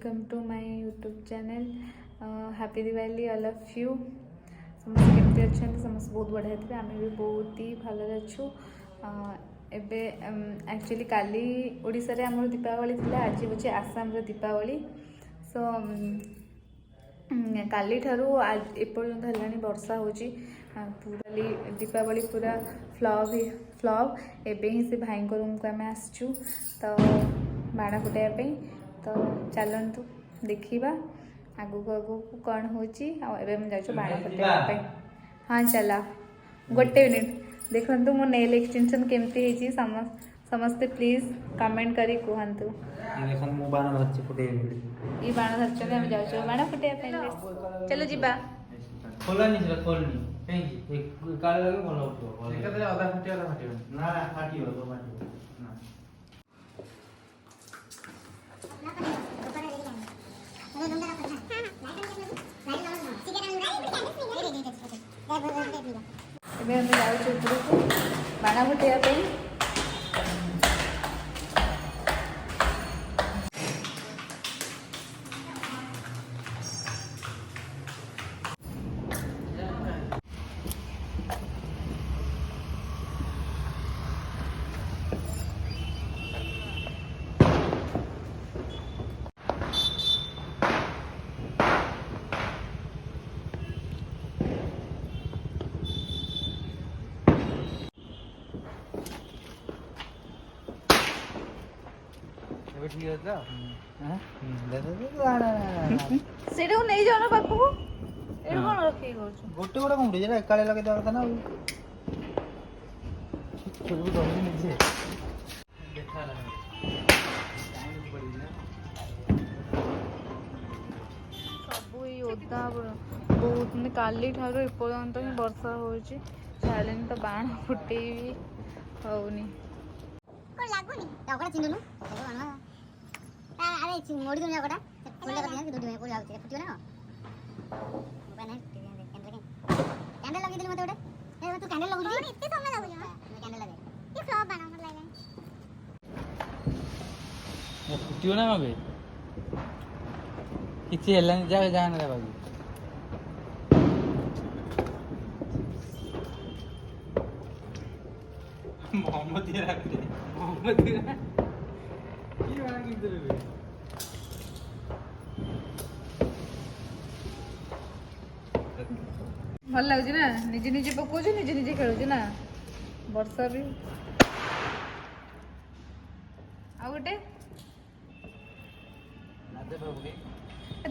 Welcome to my YouTube channel. Happy Diwali all of you. समस्त केमती अच्छा समस्त बहुत बढ़िया थे, आम भी बहुत ही भलरे अच्छु। एबे एक्चुअली काली ओडिशा रे हमर दीपावली थिला, आज होचे आसाम रे दीपावली। सो काली ठारू आज एपर्यंत हेलानी वर्षा होची, पूरा दीपावली पूरा फ्लॉप एबे ही से भाई रूम को आम आसचु तो बाण फुटाइबा। तो चलतु देखा आगू आगू कौन हो बाण फुटाइबा। हाँ चल गोटे मिनिट देखु मो नेल एक्सटेंशन केमती समस्ते प्लीज कमेंट करी कहतु। ये बाण धरते आम जाऊँ बाण फुटाइबा। चलो जीवा। खोलानी सेटा खोलनी कहीं काले लगे भलो उठो एकादरे आधा फाटी ना फाटी हो तो फाटी ना ଏବେ ଆମେ ଯାଉଛୁ ଉପରକୁ ବାଣ ଫୁଟାଇବା ପାଇଁ। ठीक है था हां सेटा को नहीं जाओ ना पाखु ए कोन रखी गछ गोटे गोटे कोन जे एकाले लगे दवा था ना सब दौड़ी नीचे देखा ना टाइम पड़ी ना सब ई ओदा बहुत ने काली ठारो एपर्यंत ही वर्षा होची छालेन तो बाण फुटेई होउनी को लागुनी ओकरा चिन्नुनु बाण अरे मोड़ी दुनिया कोटा खोले का दिन दुनिया को जाउछे फुटियो ना बने कैंडल लगी दिल मते ओडे ए तू कैंडल लगुजी इतने समय लगुजी मैं कैंडल लगे ये फ्लॉप बना मत लगे ये फुटियो ना मगे किछि हेलानी जा जान रे बाबू मोहम्मद ये रख दे मोहम्मद ये वाला किधर है भल लगुच ना निजे निजे पकाउछु निजे निजे खेलुछु ना वर्षा भी आ गोटे नादे बाबू के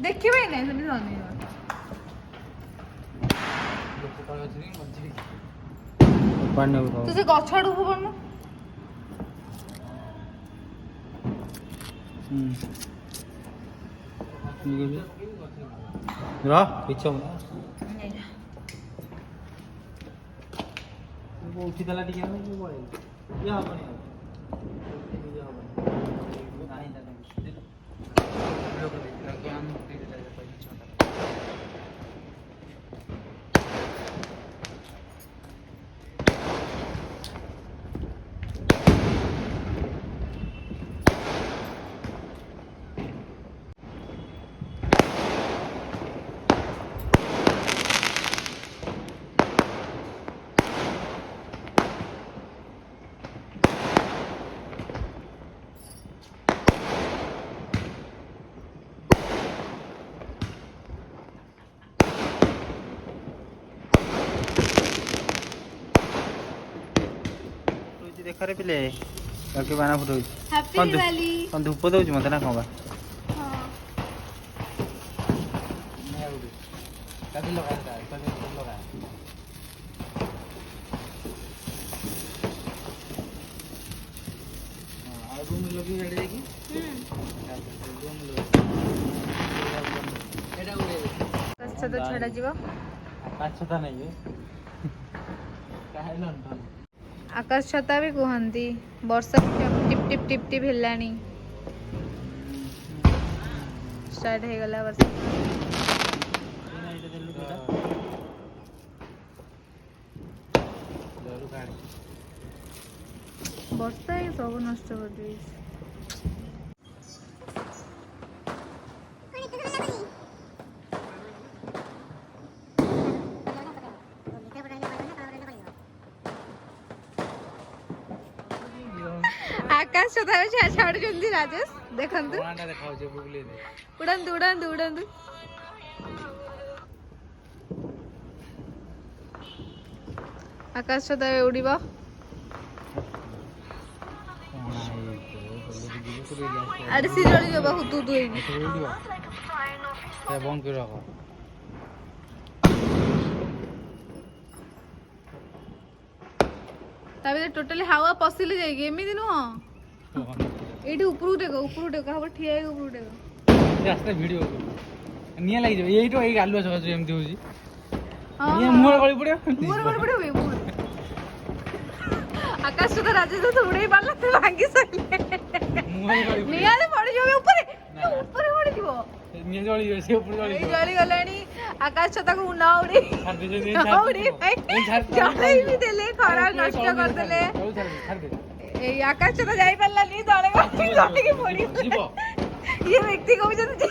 देखिबे नै सुनि सुनि लोक पळ अछि मज्जी पानी उठाओ तू से गछ आडू पड़नु रा पिछो वो उठी दला टिके ना ये बोले या बने या बने नहीं जाने लोग देखना ज्ञान मुक्ति के लिए परीक्षा देखा रे पिले बाकी बाना फुटो हैप्पी दिवाली कौन धूप दउछ मते ना कहबा हां मैं आउडी कभी लगा था कभी लगा हां आ रूम लगी रेडी है की रूम लगी एटा उड़े कच्चा तो छड़ा जीवा आकाश छता नहीं है काहे लंटन आकाश छता भी कहती वर्षा टिप टिप टिप टिप हेलानी स्टार्ट हो गला वर्षा वर्षा ही सब नष्ट कर दी ଆକାଶ ସଦାବେଳେ ଛାଡୁଛନ୍ତି ରାଜେଶ ଦେଖନ୍ତୁ କଣାଟା ଦେଖାଉଛି ବୁଗଲି ଦେ ଉଡ଼ନ୍ତୁ ଉଡ଼ନ୍ତୁ ଉଡ଼ନ୍ତୁ ଆକାଶ ସଦାବେଳେ ଉଡ଼ିବ ଆରେ ସି ଜଳିଯିବ ବା ତୁ ତୁ ହେଇନି ବନ୍ଦ କରି ରଖ ତା ଭିତରେ ଟୋଟାଲି ହାୱା ପଶିଲେ ଯାଇକି ଏମିତି ନୁହଁ ଏଇଠି ଉପରକୁ ଟେକ ହବ ଠିଆ ହେଇକି ଉପରକୁ ଟେକ ରାସ୍ତା ଭିଡ଼ିଓ ନିଆଁ ଲାଗିଯିବ ଏଇଠୁ ଏଇ ଆଲୁଆ ସକାଶୁ ଏମିତି ହଉଛି ହଁ ମୁହଁରେ ଗଳି ପଡ଼ିବ ଆକାଶ ସୁଧା ରାଜେଶ ଉଡ଼େଇ ପାରିଲା ତୁ ଭାଙ୍ଗି ସାରିଲେ ମୁହଁରେ ଗଳି ନିଆଁରେ ପଡ଼ିଯିବ ଉପରେ ଉପରେ ପଡ଼ିଯିବ ନିଆଁ ଜଳିଯିବ ସେ ଉପରେ ଏଇ ଜଳିଯିବ ଜଳିଗଲାଣି ଆକାଶ ଛତାକୁ ନ ଉଡ଼େଇ ଜଳେଇ ବି ଦେଲେ ଖରା ନଷ୍ଟ କରିଦେଲେ ଏଇ ଆକାଶ ଛତା ଯାଇପାରିଲାନି ତଳେ ଜଳିକି ପଡ଼ିବ ଇଏ ବ୍ୟକ୍ତି କହୁଛନ୍ତି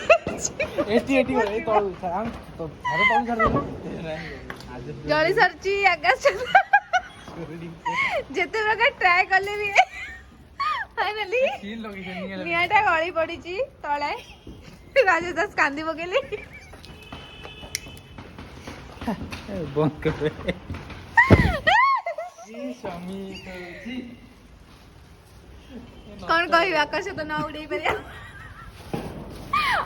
ଜଳି ସାରିଛି ଆକାଶ ଛତା ଯେତେ ପ୍ରକାର ଟ୍ରାଏ କଲେ ବି ଫାଇନାଲି ନିଆଁଟା ଗଳି ପଡ଼ିଛି ତଳେ ରାଜେଶ ଦାସ କାନ୍ଦି ପକେଇଲେ ବନ୍ଦ କରେ କଣ କହିବି ଆକାଶ ତ ନ ଉଡେଇ ପାରିବା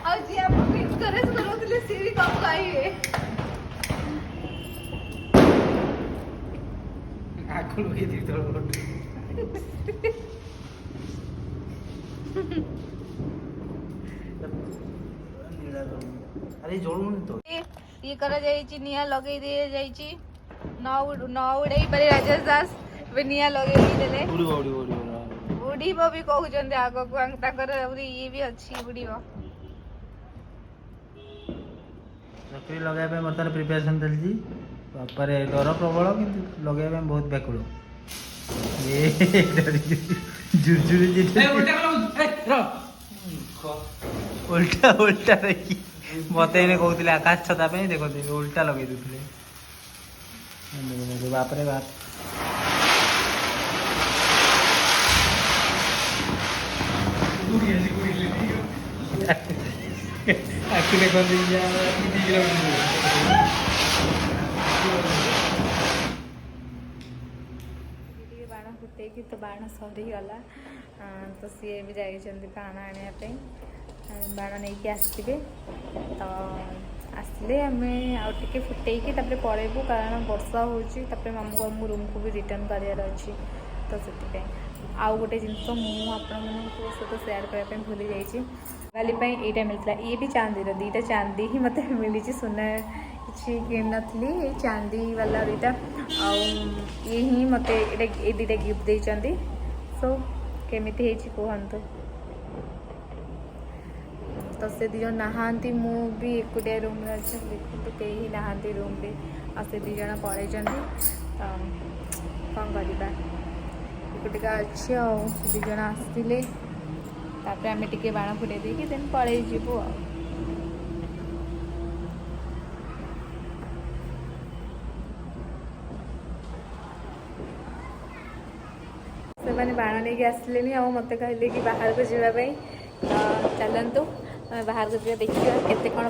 ଆଉ ଯିଏ ଆମକୁ ଇନକରେଜ କରୁଥିଲେ ସିଏ ବି କଣ କହିବେ ଆଖୁ ଲଗେଇ ଦେଇ ତଳ ଆରେ ଜଳୁନି ତ ଇଏ କରାଯାଇଛି ନିଆଁ ଲଗେଇ ଦିଆଯାଇଛି ନ ଉଡେଇ ପାରି ରାଜେଶ ଦାସ ଏବେ ନିଆଁ ଲଗେଇ ଦେଇଦେଲେ ଉଡ଼ିବ ବି କହୁଛନ୍ତି ଆଗକୁ ତାଙ୍କର ଇଏ ବି ଅଛି ଉଡ଼ିବ ଚକ୍ରୀ ଲଗାଇବା ପାଇଁ ବର୍ତ୍ତମାନ ପ୍ରିପାରେସନ୍ ଚାଲିଛି ବାପାରେ ଡର ପ୍ରବଳ କିନ୍ତୁ ଲଗାଇବା ପାଇଁ ବହୁତ ବ୍ୟାକୁଳ ଓଲଟା ଓଲଟା ଦେଖି ମତେ ଏଇନେ କହୁଥିଲେ ଆକାଶ ଛତା ପାଇଁ ଦେଖନ୍ତି ଓଲଟା ଲଗେଇ ଦଉଥିଲେ ବାପରେ ବାପ ଆଖି ଦେଖନ୍ତି ଟିକେ ବାଣ ଫୁଟେଇକି ତ ବାଣ ସରିଗଲା ତ ସିଏ ବି ଯାଇଛନ୍ତି ବାଣ ଆଣିବା ପାଇଁ ବାଣ ନେଇକି ଆସିବେ ତ ଆସିଲେ ଆମେ ଆଉ ଟିକେ ଫୁଟେଇକି ତାପରେ ପଳେଇବୁ କାରଣ ବର୍ଷା ହେଉଛି ତାପରେ ମାମୁଁ ରୁମ୍କୁ ବି ରିଟର୍ନ କରିବାର ଅଛି ତ ସେଥିପାଇଁ ଆଉ ଗୋଟେ ଜିନିଷ ମୁଁ ଆପଣମାନଙ୍କ ସହିତ ସେୟାର କରିବା ପାଇଁ ଭୁଲି ଯାଇଛି ଦିୱାଲି ପାଇଁ ଏଇଟା ମିଳିଥିଲା ଇଏ ବି ଚାନ୍ଦିର ଦୁଇଟା ଚାନ୍ଦି ହିଁ ମୋତେ ମିଳିଛି ସୁନା କିଛି କିଣିନଥିଲି ଏଇ ଚାନ୍ଦି ବାଲା ଦୁଇଟା ଆଉ ଇଏ ହିଁ ମୋତେ ଏଇଟା ଏଇ ଦୁଇଟା ଗିଫ୍ଟ ଦେଇଛନ୍ତି ସୋ କେମିତି ହେଇଛି କୁହନ୍ତୁ ତ ସେ ଦୁଇ ଜଣ ନାହାନ୍ତି ମୁଁ ବି ଏକୁଟିଆ ରୁମ୍ରେ ଅଛି ଦେଖନ୍ତୁ କେହି ନାହାନ୍ତି ରୁମ୍ରେ ଆଉ ସେ ଦୁଇ ଜଣ ପଳେଇଛନ୍ତି ତ କ'ଣ କରିବା ଏକୁଟିକା ଅଛି ଆଉ ସେ ଦୁଇ ଜଣ ଆସିଥିଲେ ତାପରେ ଆମେ ଟିକେ ବାଣ ଫୁଟେଇ ଦେଇକି ଦେନ୍ ପଳେଇ ଯିବୁ ଆଉ ସେମାନେ ବାଣ ନେଇକି ଆସିଲେନି ଆଉ ମୋତେ କହିଲେ କି ବାହାରକୁ ଯିବା ପାଇଁ ତ ଚାଲନ୍ତୁ ଆମେ ବାହାରକୁ ଯିବା ଦେଖିବା କେତେ କ'ଣ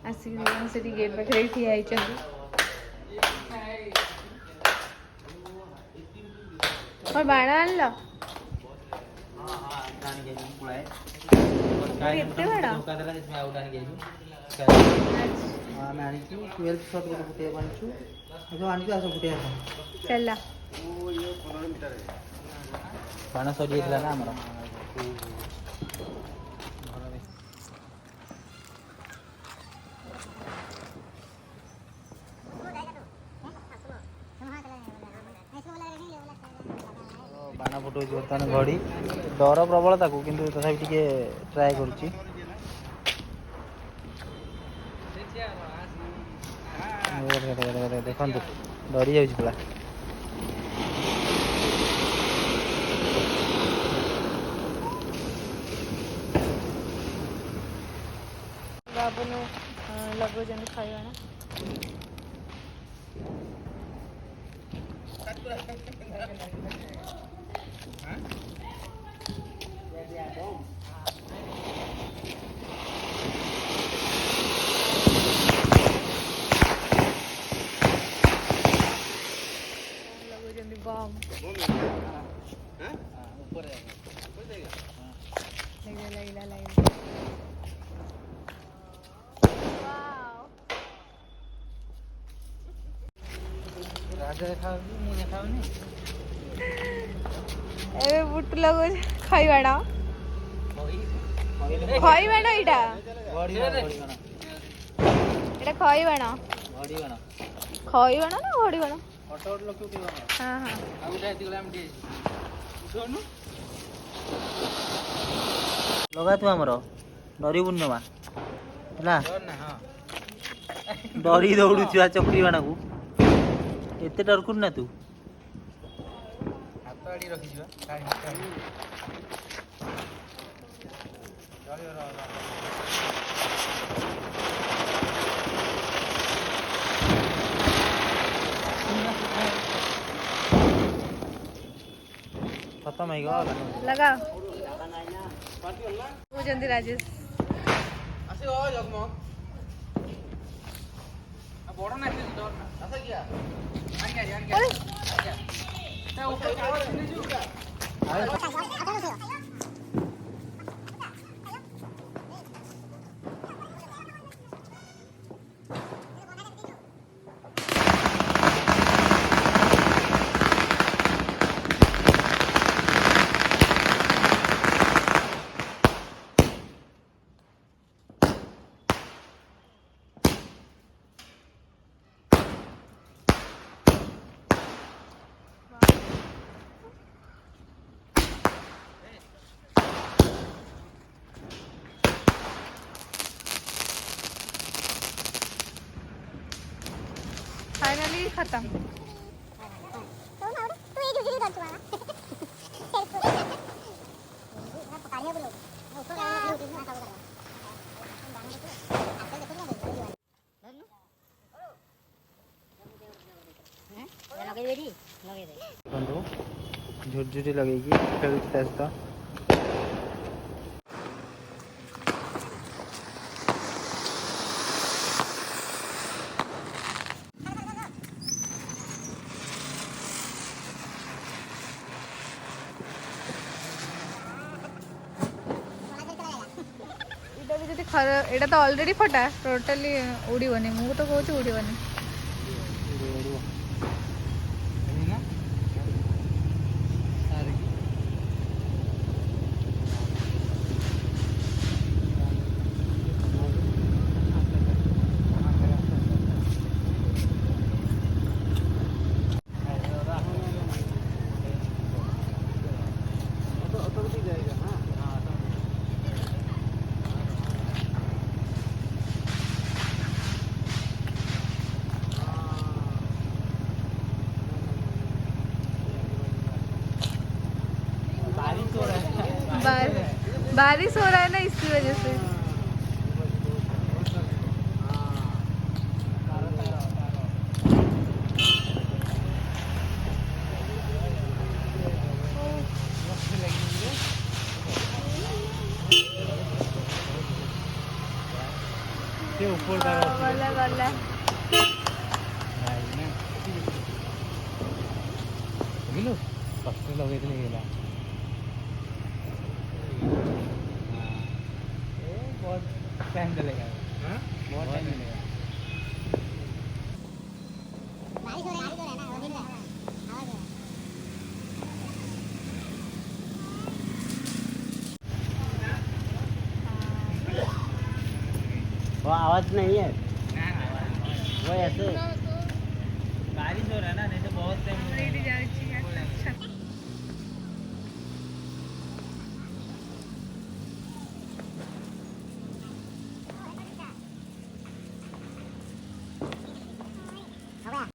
ଆସିକି ସେଠି ଗେଟ୍ ପାଖରେ ଠିଆ ହେଇଛନ୍ତି କ'ଣ ବାଣ ଆଣିଲ ଏତେ ବାଣ ଆମେ ଆଣିଛୁ 12 ସଟ୍ ଗୋଟେ ଫୁଟେଇବାକୁ ଆଣିଛୁ ସବୁ ଆଣିଛୁ ଆସ ଫୁଟେଇବା ଚାଲ ବାଣ ସରିଯାଇଥିଲା ନା ଆମର ବାଣ ଫୁଟଉଛି ବର୍ତ୍ତମାନ ଘଡ଼ି ଡର ପ୍ରବଳ ତାକୁ କିନ୍ତୁ ତଥାପି ଟିକେ ଟ୍ରାଏ କରୁଛି ଦେଖନ୍ତୁ ଡରି ଯାଉଛି ପୁରା ବାବୁନୁ ଲଗାଉଛନ୍ତି ଖାଇବା। ଲଗାଉଛନ୍ତି ବମ୍। ଲାଗିଲା। ରାଜା ଖାଉଛୁ ମୁଁ ଖାଉନି। ଏବେ ବୁଟ ଲଗାଉଛି ଖାଇବାଣ ଏଇଟା ଖାଇବାଣ ଘଡ଼ି ଖାଇବାଣ ନା ଘଡ଼ିବାଣ? ହଁ ଲଗା ତୁ ଆମର ଡରିବୁନି ଜମା ହେଲା। ଡରି ଦୌଡୁଛୁ ଚକ୍ରୀ ବାଣକୁ ଏତେ ଡରକୁନି ନା ତୁ। ହାତ ଆଡି ରଖିଛୁ खत्म है लगा राजेश फाइनली खत्म। झुरझुरी लगे खेलुता एटा तो ऑलरेडी फटा टोटली उड़ीबनी मु तो कहूँ उड़ीबनी। बारिश हो रहा है ना इसकी वजह से। गला लगे बहुत टाइम चलेगा। बहुत टाइम चलेगा। वो आवाज नहीं है वो ऐसे बारिश हो रहा है ना नहीं तो